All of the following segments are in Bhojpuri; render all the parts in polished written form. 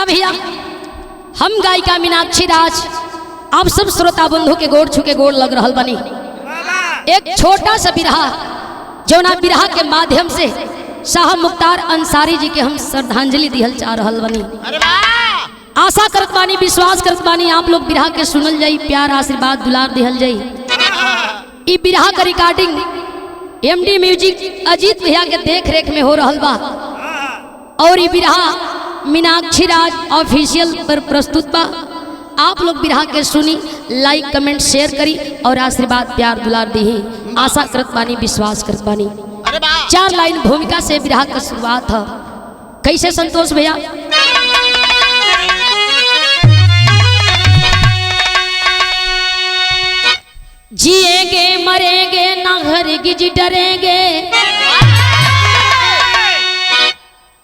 अच्छा भैया, हम गायिका मीनाक्षी राज आप सब श्रोता बंधु के गोड़ छुके गोड़ लग रहल बनी। एक छोटा सा बिरहा जौना बिरहा के माध्यम से साहब मुख्तार अंसारी जी के हम श्रद्धांजलि दिहल चाह रहल बनी। आशा करत बानी, विश्वास करत बानी आप लोग बिरहा के सुनल जाई, प्यार आशीर्वाद दुलार दिहल जाई। ई बिरहा का रिकॉर्डिंग एमडी म्यूजिक अजीत भैया के देख रेख में हो रहल बा और ई बिरहा मीनाक्षी राज ऑफिशियल पर प्रस्तुत बा। आप लोग बिरहा के सुनी, लाइक कमेंट शेयर करी और आशीर्वाद प्यार दुलार दी। आशा करत बानी, विश्वास करत बानी। 4 लाइन भूमिका से बिरहा का शुरुआत है। कैसे संतोष भैया? जिएंगे मरेंगे ना घर गिज डरेंगे,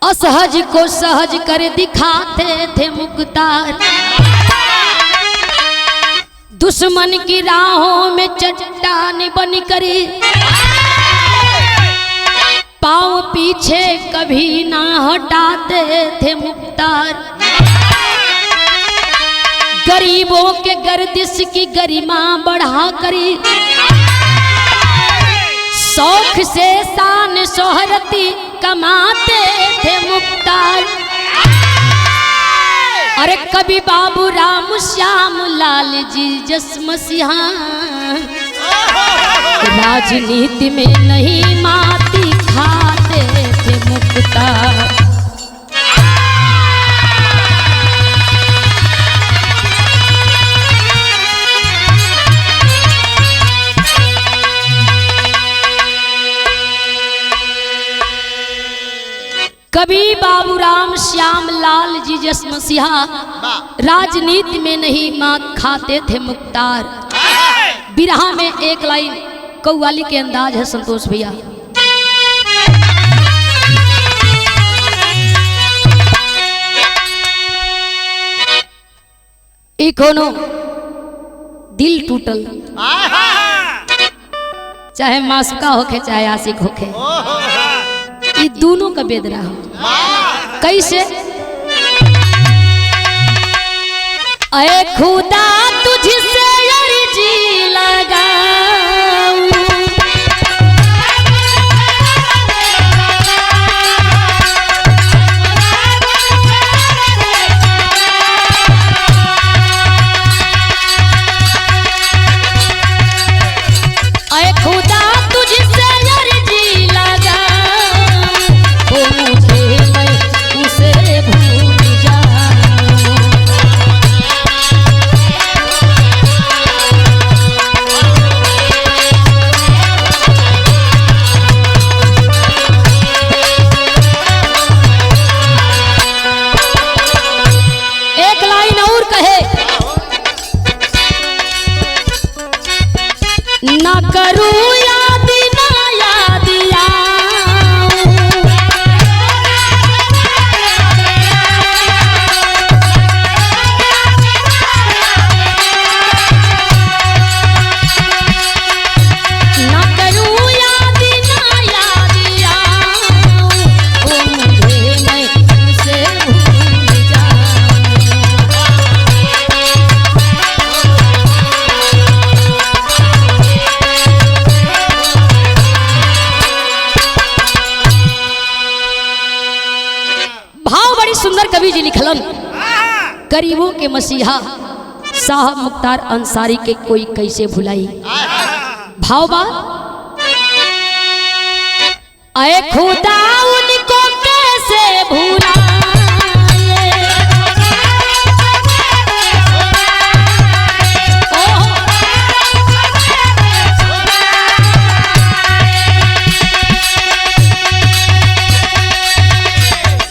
असहज को सहज कर दिखाते थे मुख्तार। दुश्मन की राहों में चट्टान बन करी, पाँव पीछे कभी ना हटाते थे मुख्तार। गरीबों के गर्दिश की गरिमा बढ़ा करी, शौक से शान शोहरती कमाते थे मुख्तार। अरे कभी बाबू राम श्याम लाल जी जस मसीहा, राजनीति में नहीं माती खाते थे मुख्तार। कभी बाबूराम श्याम लाल जी जस मसीहा, राजनीति में नहीं मात खाते थे मुख्तार। बिरहा में एक लाइन कव्वाली के अंदाज है संतोष भैया। ई कोनो दिल टूटल, चाहे मासूका होखे चाहे आशिक होखे, ये दोनों का बेदरा हो। कैसे? अरे खुदा तुझसे अर्जी लगाऊं, अरे खुदा तुझसे अर्जी लगाऊं, मुझे मैं उसे भूल जाऊं। एक लाइन और कहे, ना करूं याद ना याद आऊं, ना करूं याद ना याद आऊं, ओ मुझे मैं उसे भूल जाऊं। भाव बड़ी सुंदर कवि जी लिखलन, गरीबों के मसीहा साहब मुख्तार अंसारी के कोई कैसे भुलाई। भाव बा, अरे खुदा उनको कैसे भुलाए,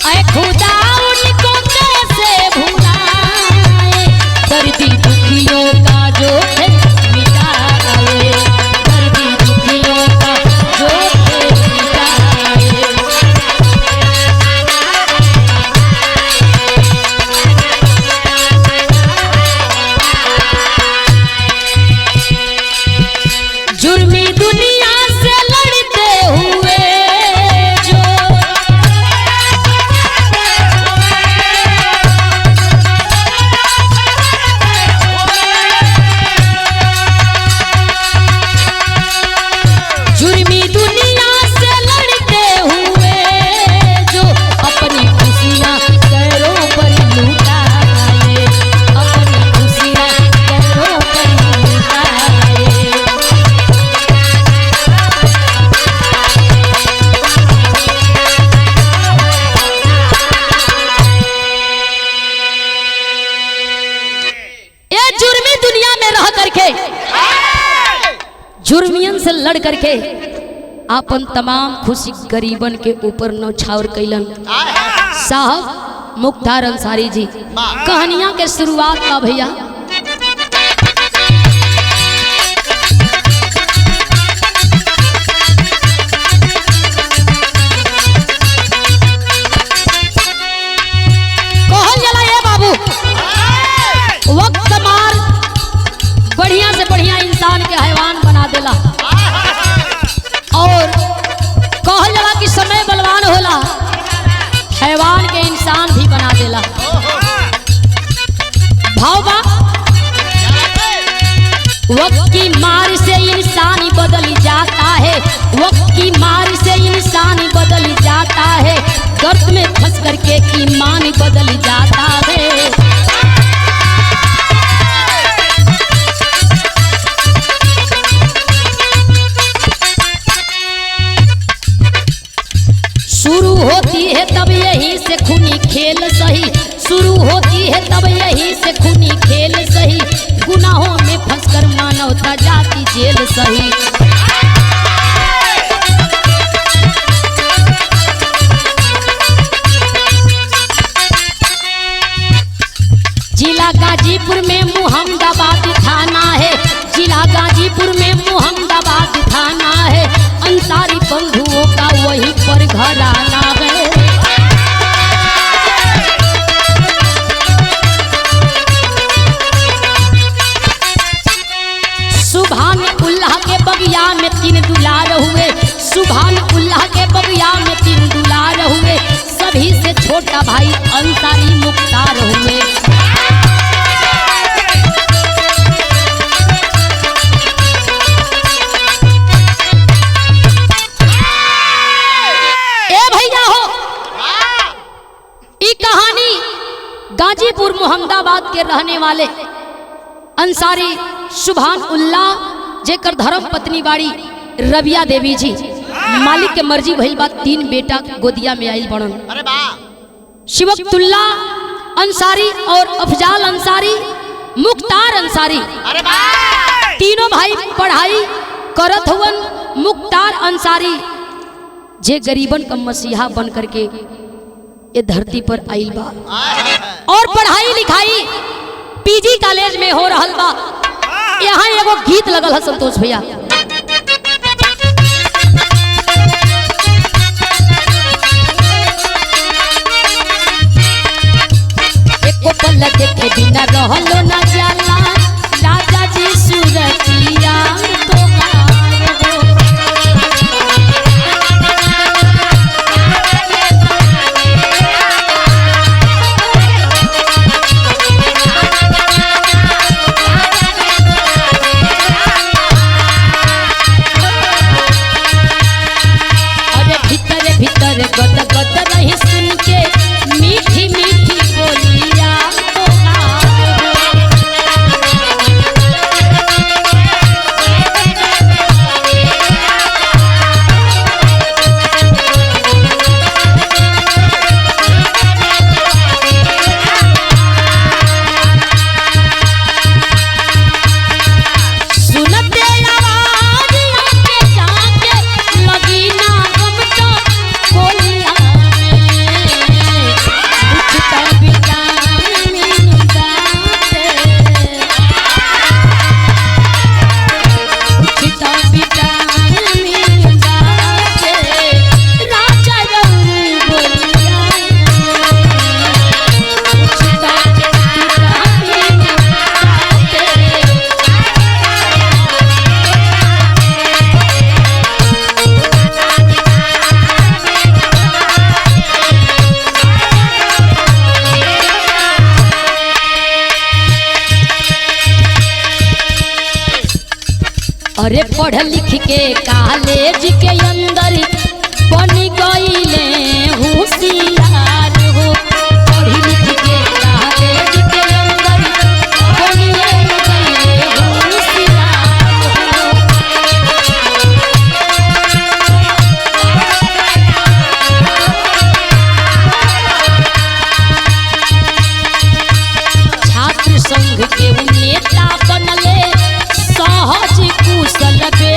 अरे खुदा उनको कैसे भुलाए, दर्दी दुखियों का जो है मिटाए, दर्दी दुखियों का जो है मिटाए। जुर्मियन से लड़ करके अपन तमाम खुशी गरीबन के ऊपर नौछावर कैलन। साहब मुख्तार अंसारी जी कहानियां के शुरुआत का भैया कहल जला ये बाबू वक्त मार बढ़िया से बढ़िया इंसान के हैवान बना देला और कहल जला कि समय बलवान होला हैवान के इंसान भी बना देला। भावबा वक्त की मार से इंसान बदल जाता है, वक्त की मार से इंसान बदल जाता है, गर्त में फंस करके ईमान बदल जाता है। शुरू होती है तब यही से खूनी खेल सही, शुरू होती है तब यही से खूनी खेल सही, गुनाहों में फंसकर मानवता जाती जेल सही। जिला गाजीपुर में मुहम्मदाबाद थाना है, जिला गाजीपुर में मुहम्मदाबाद थाना है, अंसारी बंधुओं का वहीं पर घराना है। सुभान उल्लाह के बगिया में 3 दुलार हुए, सुभान उल्लाह के बगिया में 3 दुलार हुए, सभी से छोटा भाई अंसारी मुख्तार हुए। गाजीपुर मुहम्मदाबाद के रहने वाले अंसारी सुभान उल्लाह जेकर धर्म पत्नी बाड़ी रबिया देवी जी, मालिक के मर्जी भइल बा 3 बेटा गोदिया में आइल बनन। अरे वाह! शिवकतुल्ला अंसारी और अफजाल अंसारी मुख्तार अंसारी, अरे वाह! तीनों भाई पढ़ाई करत हुवन। मुख्तार अंसारी जे गरीबन का मसीहा बन करके ये धरती पर आइल बा और पढ़ाई लिखाई पीजी कॉलेज में हो रहल बा। यहाँ एगो गीत लगल है संतोष भैया, एको पल देखे बिना रहलो ना जाला, राजा जी सूरतिया गद गद रही सुन के मीठी मीठी बोलिया अरे पढ़ लिख के कॉलेज के अंदर बन गईले होशियार हो, पढ़ लिख के कॉलेज के अंदर बन गईले होशियार हो। छात्र संघ के नेता बनले सहज कुशल बे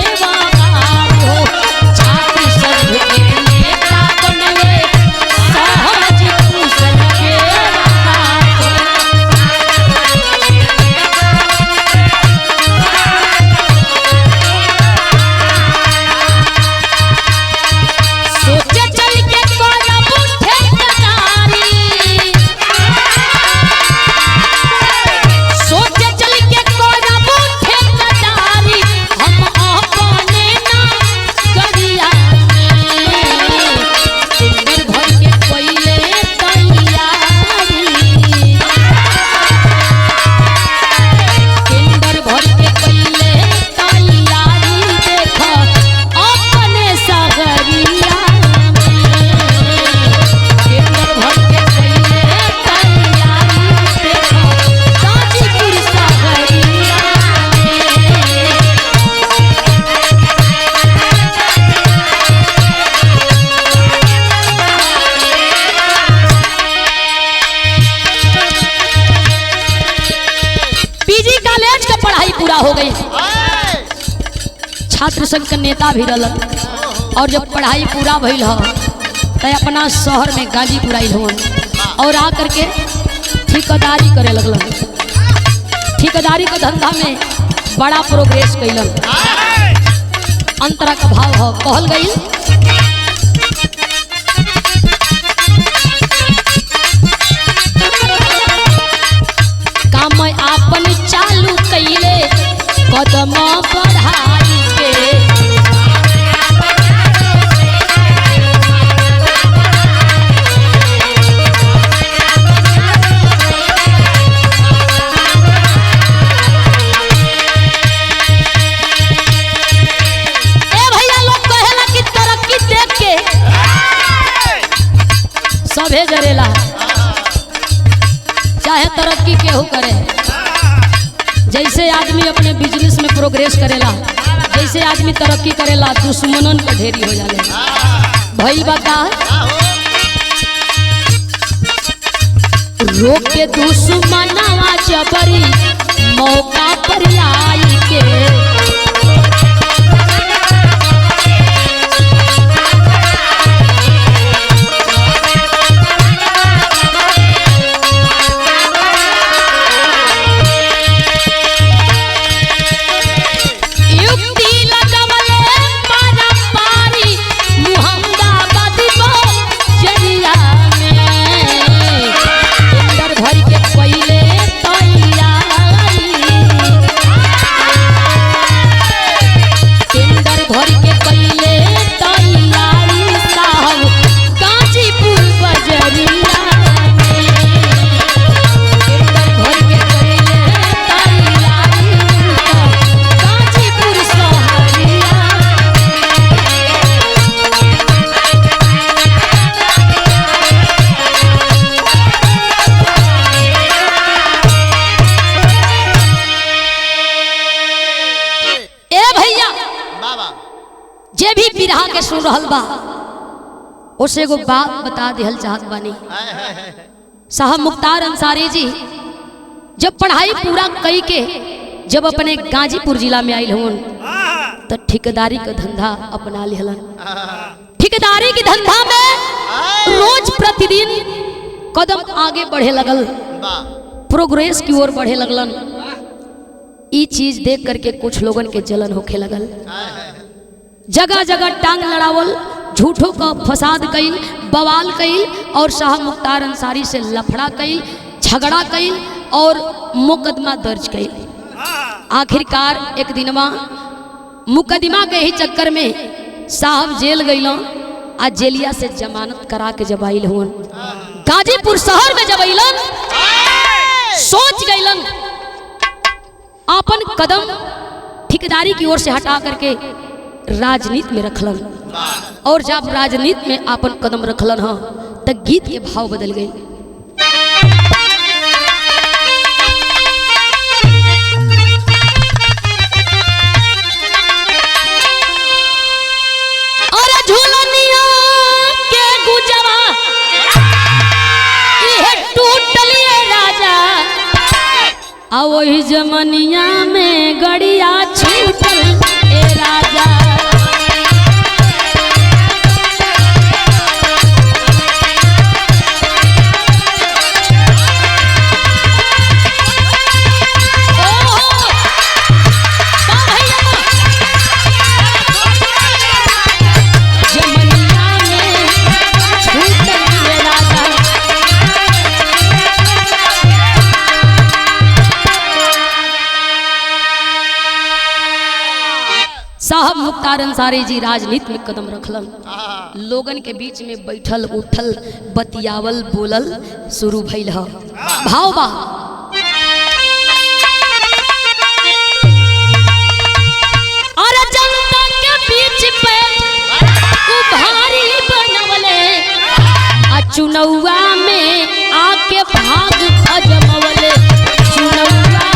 छात्र संघ के नेता भी रहलन। और जब पढ़ाई पूरा भइल ह तो अपना शहर में गाजीपुर आइल हवन और आ करके ठेकेदारी करे लगलन। ठेकेदारी के धंधा में बड़ा प्रोग्रेस कैलन। अंतरा का भाव हो कहल गई काम आपन चालू कैले कदम बढ़ाई के सभे जरेला चाहे तरक्की केहू करे। जैसे आदमी अपने बिजनेस में प्रोग्रेस करेला, जैसे आदमी तरक्की करेला, दुश्मनन के ढेरी हो जाले। भइल बा का रोक के दुश्मनवा जबरी मौका पर आई के जे भी बिरहा के सुन रहल बा उसे एगो बात बता दिहल चाहत बानी। साहब मुख्तार अंसारी जी जब पढ़ाई पूरा कई के जब अपने गाजीपुर जिला में आइल हवन तो ठेकेदारी का धंधा अपना लिहलन। ठेकेदारी के धंधा में रोज प्रतिदिन कदम आगे बढ़े लगल, प्रोग्रेस की ओर बढ़े लगलन। ई चीज देख करके कुछ लोगन के जलन होखे लगल। जगह जगह टांग लड़ावल, झूठों का फसाद कईल, बवाल कईल और साहब मुख्तार अंसारी से लफड़ा कईल, झगड़ा कईल और मुकदमा दर्ज कईल। आखिरकार एक दिनमा मुकदमा के ही चक्कर में साहब जेल गईलन। आज जेलिया से जमानत करा के जब आइल हुन गाजीपुर शहर में जब आइलन सोच गईलन अपन कदम ठेकेदारी की ओर से हटा करके राजनीति में रखलन। और जब राजनीति में अपन कदम रखलन हाँ तो गीत के भाव बदल गए। और झूलनिया के गुजवा ये टूटलिए राजा आ वही जमनिया में गड़िया छूटल ए राजा। साहब मुख्तार अंसारी जी राजनीति में कदम रखलन। लोगन के बीच में बैठल उठल बतियावल बोलल शुरू भइल ह। भाव बा अरे जनता के बीच पे उभारी बनवले आ चुनौवा में आके भाग अजमवले। चुनौवा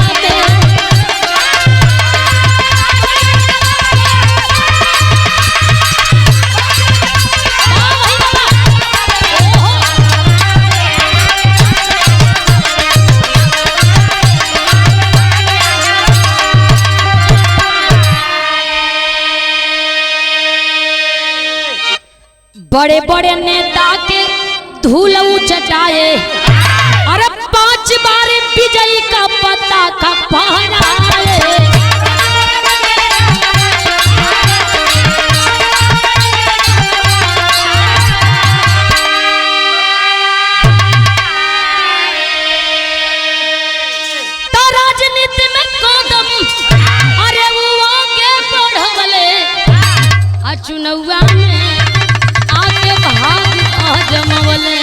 बड़े बड़े नेता के धूल चटाए, अरे 5 बार विजयी का पता का फहराए। तो राजनीति में कदम अरे वो आगे बढ़वले, आ चुनौआ में आगे भाग जमवले।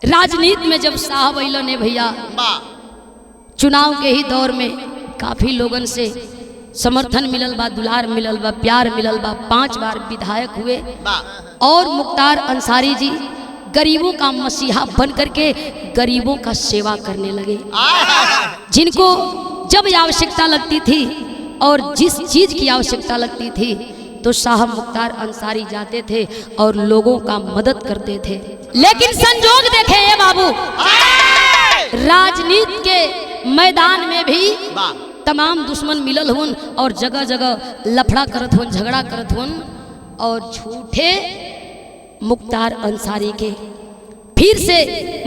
राजनीति में जब साहब अइलो ने भैया, चुनाव के ही दौर में काफी लोगन से समर्थन मिलल बा, दुलार मिलल बा, प्यार मिलल बा। 5 बार विधायक हुए और मुख्तार अंसारी जी गरीबों का मसीहा बन करके गरीबों का सेवा करने लगे। जिनको जब आवश्यकता लगती थी और जिस चीज की आवश्यकता लगती थी तो साहब मुख्तार अंसारी जाते थे और लोगों का मदद करते थे। लेकिन संजोग देखे ये बाबू, राजनीति के मैदान में भी तमाम दुश्मन मिलल हुन और जगह जगह लफड़ा करत हुन, झगड़ा करत हुन और झूठे मुख्तार अंसारी के फिर से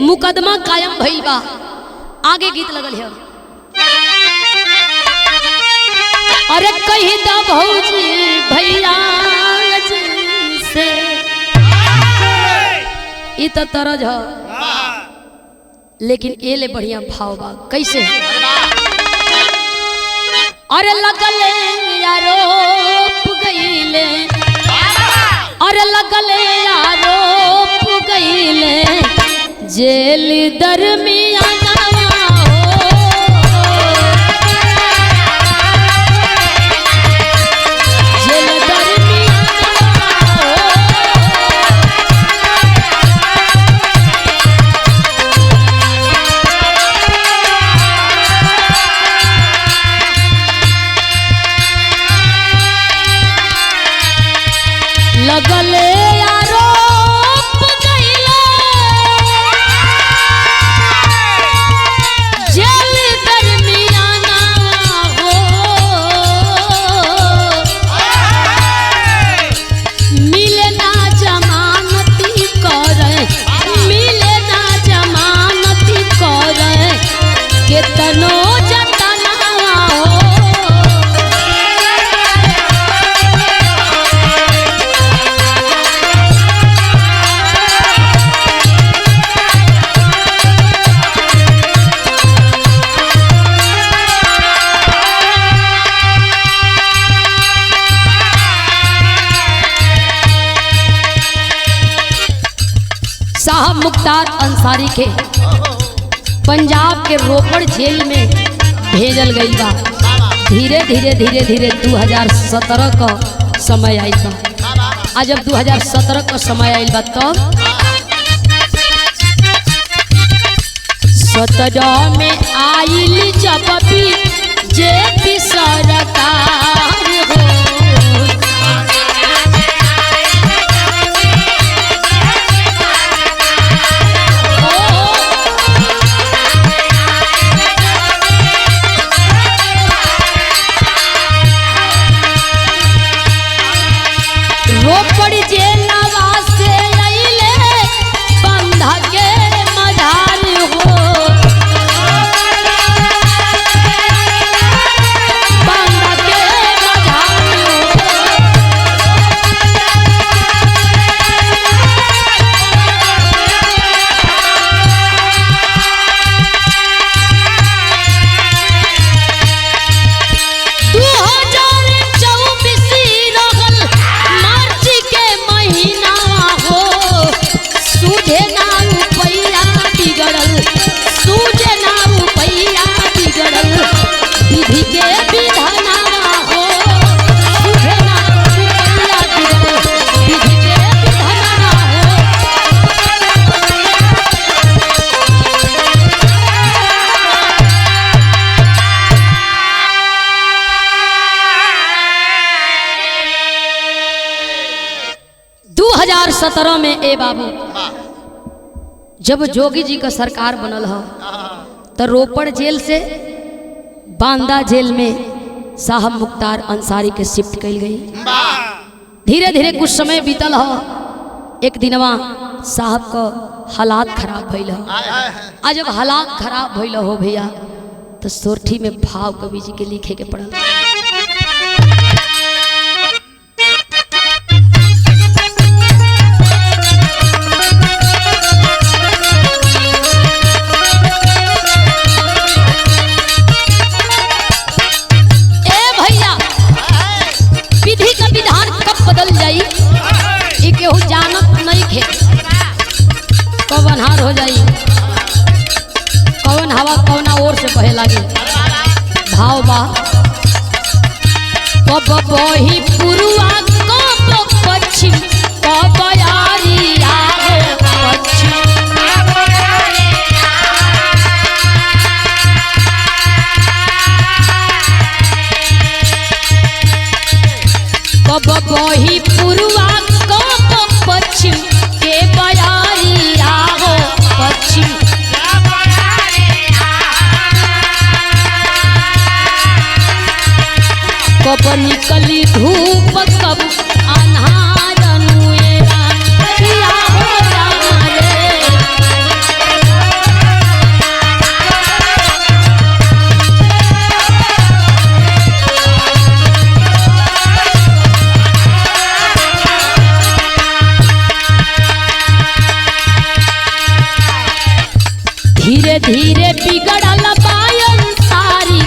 मुकदमा कायम भइल बा। आगे गीत लगल है, अरे कही दा भौजी भैया से, ई तो तरज है लेकिन ये ले बढ़िया भाव बा। कैसे? अरे लगले आरोप गईले, अरे लगले आरोप गईले जेल दरमियान लगले आरोप गईले जेल दरमियाना हो। मिले ना जमानती करे, मिले ना जमानती करे केतनो जतना हो। साहब मुख्तार अंसारी के पंजाब के रोपड़ जेल में भेजल गई बा। धीरे धीरे धीरे धीरे 2017 का समय आई बा। आज जब 2017 का समय आई बा तब 17 में आइल जब भी जेपी सरकार हो। रोपड़ जेलवा से अइले बंधा के मझार हो। बंधा के मझार हो। सत्रह में ए बाबू जब जोगी जी का सरकार बनल हो तो रोपड़ जेल से बांदा जेल में साहब मुख्तार अंसारी के शिफ्ट कल गई। धीरे धीरे कुछ समय बीतल हो। एक दिनवा साहब को हालात खराब भइल हो। आज जब हालात खराब भइल हो भैया तो सोरठी में भाव कवि जी के लिखे के पड़ल। केहू जानत नहीं खे कब अन्हार हो जाई, कौन हवा कौना ओर से बहे लागे। भाव बा कब बही पुरुआ कब पश्चिम कब यारी आवे पश्चिम। कब बही पुरुआ पश्चिम के बयारी आओ पश्चिम। कब निकली धूप कब अन्हार अनुएरा किया हो जाए। धीरे धीरे बिगड़ल बायन सारी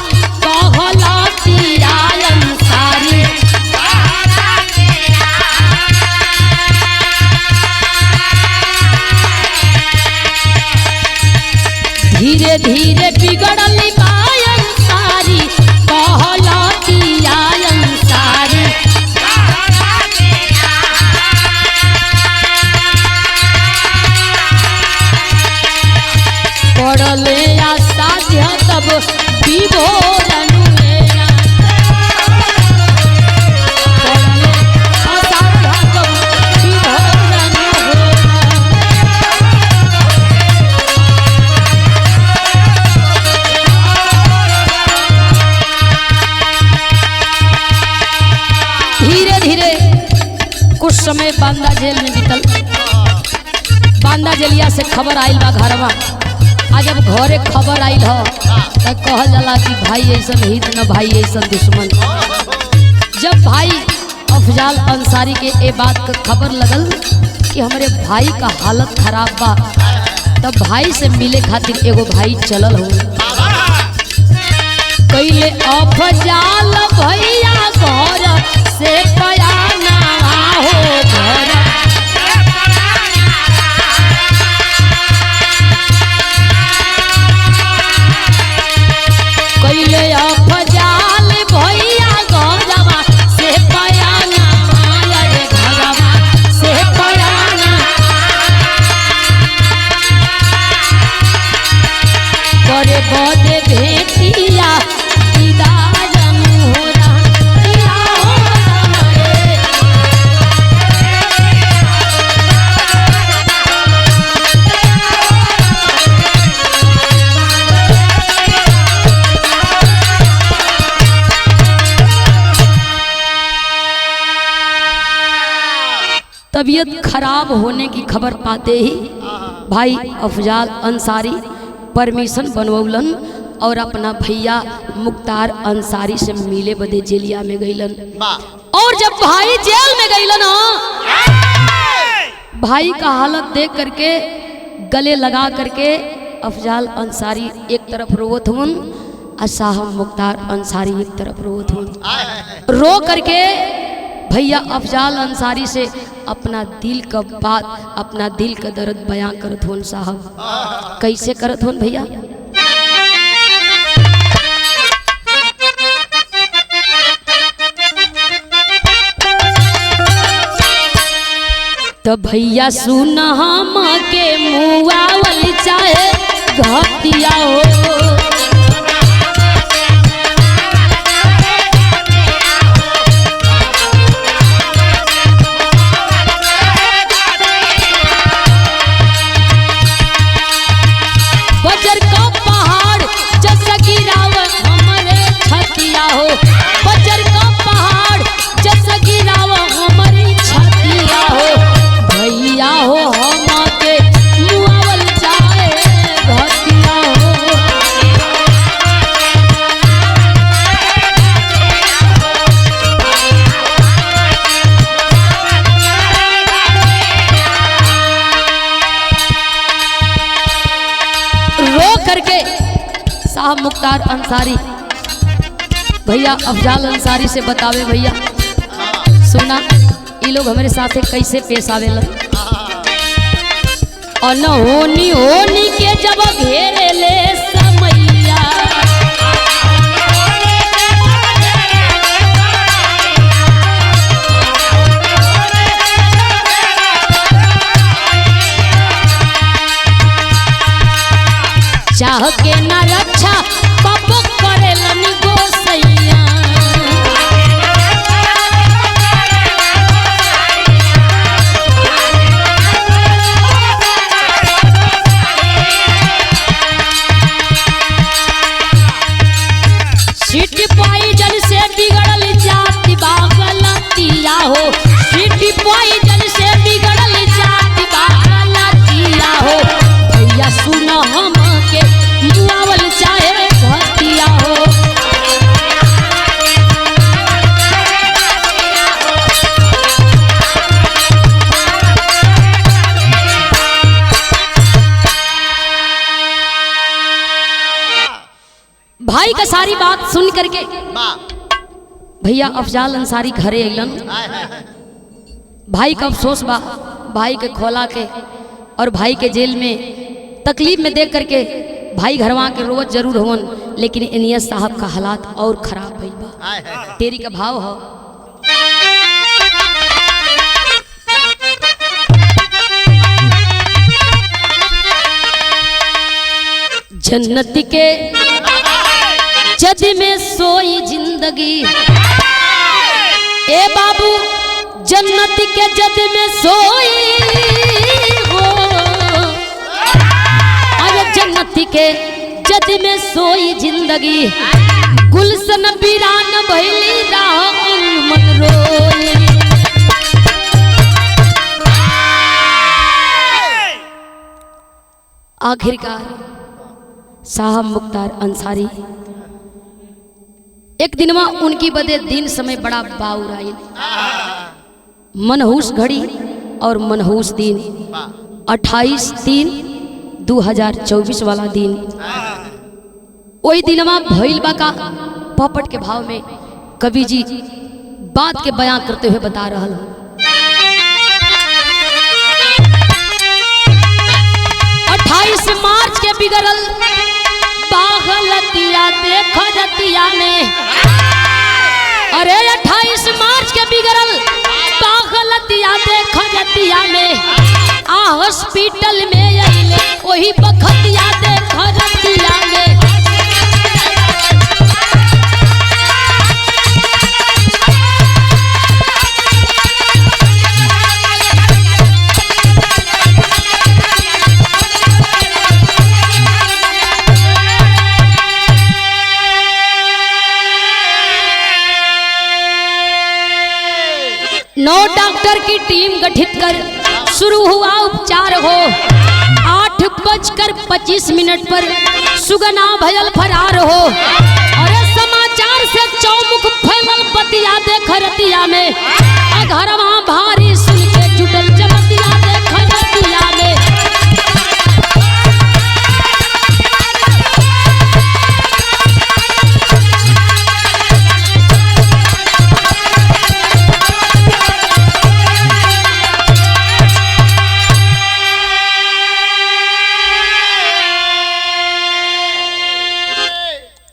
कहला तिरायन सारी। धीरे धीरे बिगड़ल बायन सारी कहला तिरायन सारी। पड़ले असाध्य तब विभोर अनुएरा। पड़ले असाध्य तब विभोर अनुएरा। धीरे धीरे कुछ समय बांदा जेल में बीतल। बांदा जेलिया से खबर आइल बा घरवा। आज जब घरे खबर आइल हो तो कहल जाला कि भाई ऐसा हित न भाई ऐसा दुश्मन। जब भाई अफजाल अंसारी के ए बात का खबर लगल कि हमारे भाई का हालत खराब बा, तब भाई से मिले खातिर एगो भाई चलल हो। कैले अफजाल भैया घर से पयाना हो घर। कैले अफजाल भैया गौरवा से पयाना रे घरवा से पयाना। करे बदे भेटिया दीदार मोरा किया हो रे। तबीयत खराब होने की खबर पाते ही भाई अफजाल अंसारी परमिशन बनवलन और अपना भैया मुख्तार अंसारी से मिले बदे जेलिया में गईलन। और जब भाई जेल में गईलन भाई का हालत देख करके गले लगा करके अफजाल अंसारी एक तरफ रोवत हुन और साहब मुख्तार अंसारी एक तरफ रोवत हुन। रो करके भैया अफजाल अंसारी से अपना दिल का बात अपना दिल का दर्द बयां करत होन। साहब कैसे करत होन भैया? तो भैया सुन हम के मुआवल चाहे घटिया हो। बजर का पहाड़ जैसा गिराव हमारे छतिया हो। बजर का पहाड़ जैसा गिराव हमारी साहब मुख्तार अंसारी भैया अफजाल अंसारी से बतावे भैया सुना ये लोग हमारे साथ कैसे पेश आवेला। अनहोनी होनी के जब घेरे ले समैया चाह के न रक्षा कब करेलन गोसैया सीटी पॉइजन से बिगड़ल जाति बागलतिया हो सीटी पॉइजन से बिगड़ल जाति बागलतिया हो भैया सुनो हम के मुआवल चाहे भतिया हो भाई का सारी बात सुन करके भैया अफजाल अंसारी घरे अलन। भाई का अफसोस बा भाई के खोला के और भाई के जेल में तकलीफ में देख करके भाई घरवा के रोवत जरूर होवन लेकिन इनियत साहब का हालात और खराब भइल बा। तेरी का भाव हो जन्नत के जद में सोई जिंदगी ए बाबू जन्नत के जद में सोई हो अरे जन्नत के जद में सोई जिंदगी गुलशन वीरान भइली राह मन रोई आखिरकार साहब मुख्तार अंसारी एक दिन में उनकी बदे दिन समय बड़ा बाउर आई मनहूस घड़ी और मनहूस दिन 28/3/2024 वाला दिन वही दिनमा भइल बा का पपट के भाव में कवि जी बात के बयां करते हुए बता रहा हूं। 28 मार्च के बिगड़ल पागलतिया देख रतिया में अरे 28 मार्च के बिगड़ल पागलतिया देख रतिया में आ हॉस्पिटल में अइले वही बखतिया देख रतिया में नौ डॉक्टर की टीम गठित कर शुरू हुआ उपचार हो 8:25 पर सुगना भयल फरार हो और समाचार से चौमुख फैलल बतिया देख रतिया में घरवा भारी सुन के जुटल जमतिया देख रतिया में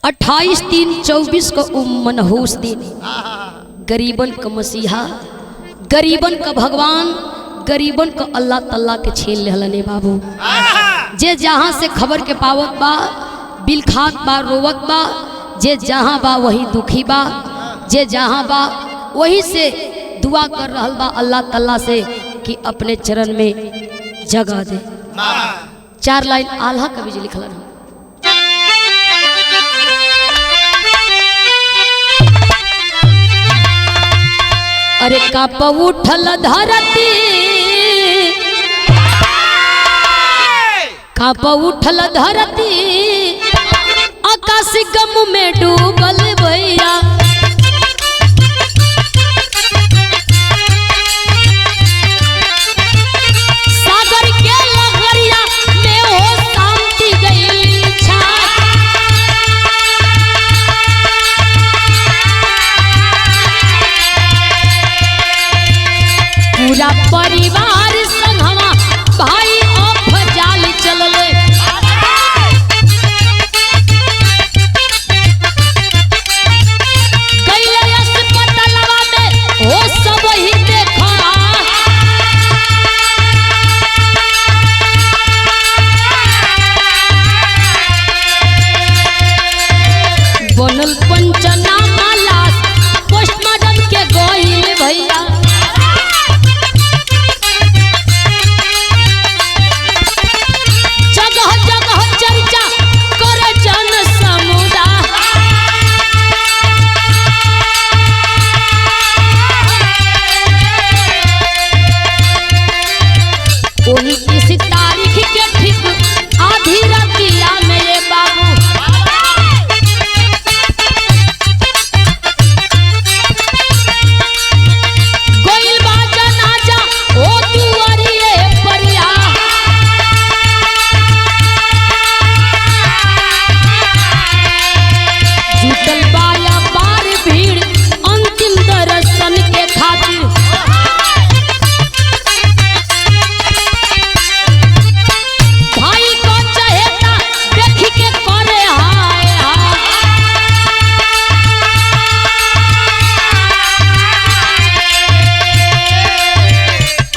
अट्ठाईस 3/24 को मनहूस दिन गरीबन का मसीहा गरीबन का भगवान गरीबन का अल्लाह तल्ला के छीन लेहलने बाबू जे जहाँ से खबर के पावत बा बिलखात बा रोवत बा जे जहाँ बा वही दुखी बा जे जहाँ बा वही से दुआ कर रहल बा अल्लाह तल्ला से कि अपने चरण में जगह दे। 4 लाइन आल्हा कवि जी लिखल है। अरे काप उठल धरती काप उठल धरती आकाश गम में डूबल भैया सागर के लहरिया में हो शांति गई छा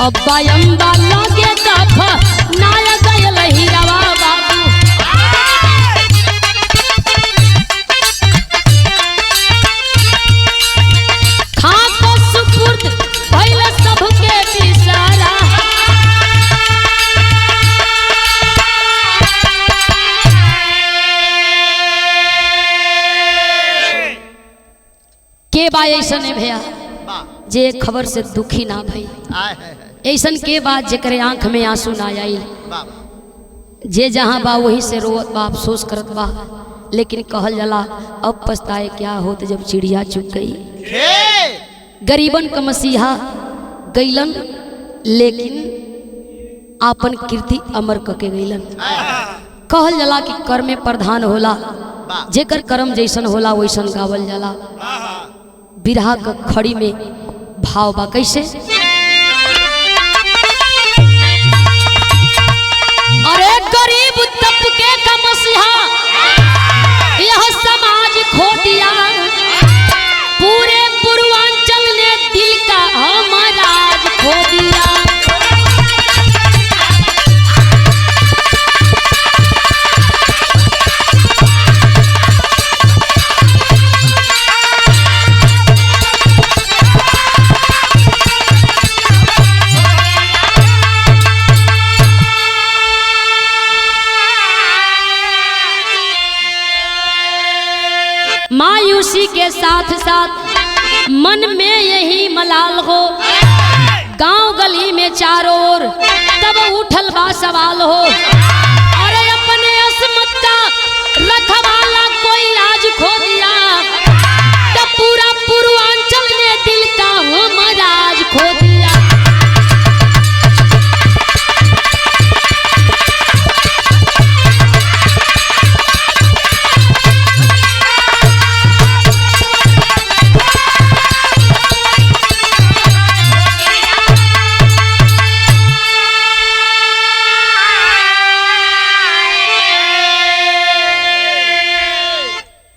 अब्बा अम्बा लगे दफ नाया गयल हीरावा बाबू खाको सुपुर्द भइल सबके बिसारा के बा ऐसा नहीं भैया जे खबर से दुखी ना भई ऐसन के बाद जेकरे आंख में आंसू ना आई जे जहाँ बा वहीं से रोत बा अफसोस करत बा लेकिन कहल जला अब पछताए क्या होत जब चिड़िया चुग गई। गरीबन का मसीहा गईलन लेकिन आपन कीर्ति अमर कके गईलन। कहल जला कि कर्म में प्रधान होला जेकर कर्म जैसन होला वैसन गावल जाला। बिरहा का खड़ी में भाव बा कैसे अरे गरीब तबके का मसीहा यह समाज खो दिया पूरे पूर्वांचल ने दिल का हमराज खो दिया। मायूसी के साथ साथ मन में यही मलाल हो गांव गली में चारों ओर तब उठल बा सवाल हो अरे अपने असमत का रखवाला कोई आज खो दिया तब पूरा पूर्वांचल ने दिल का हमराज खो दिया।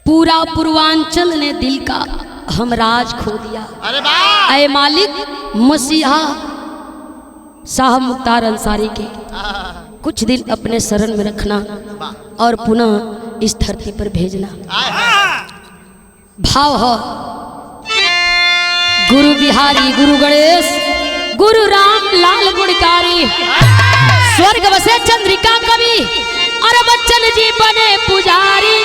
पूरा पूर्वांचल ने दिल का हमराज खो दिया। अरे वाह ऐ मालिक मसीहा साहब मुख्तार अंसारी के कुछ दिन अपने शरण में रखना और पुनः इस धरती पर भेजना। भाव हो गुरु बिहारी गुरु गणेश गुरु राम लाल गुणकारी स्वर्ग बसे चंद्रिका कवि और बच्चन जी बने पुजारी।